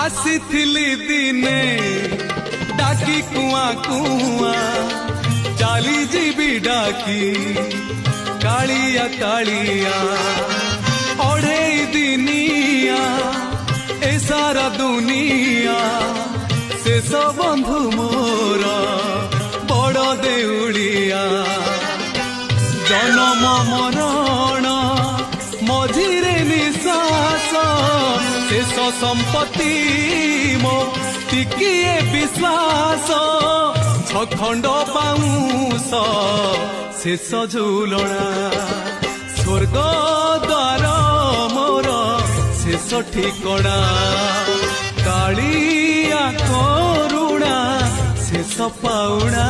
आसीथिली दिने डाकी कुआ कुआ चाली जीवी डाकी कालिया कालिया ओढ़े दिनिया ए सारा दुनिया शेष बंधु मोर बड़ देउलिया जन्म मरण मझिरे निश्वास शेष संपत्ति मो टिकिए विश्वास छखंड पाऊस शेष झुलना स्वर्ग द्वार मोर शेष ठिकणा कालिया करुणा शेष पाउणा।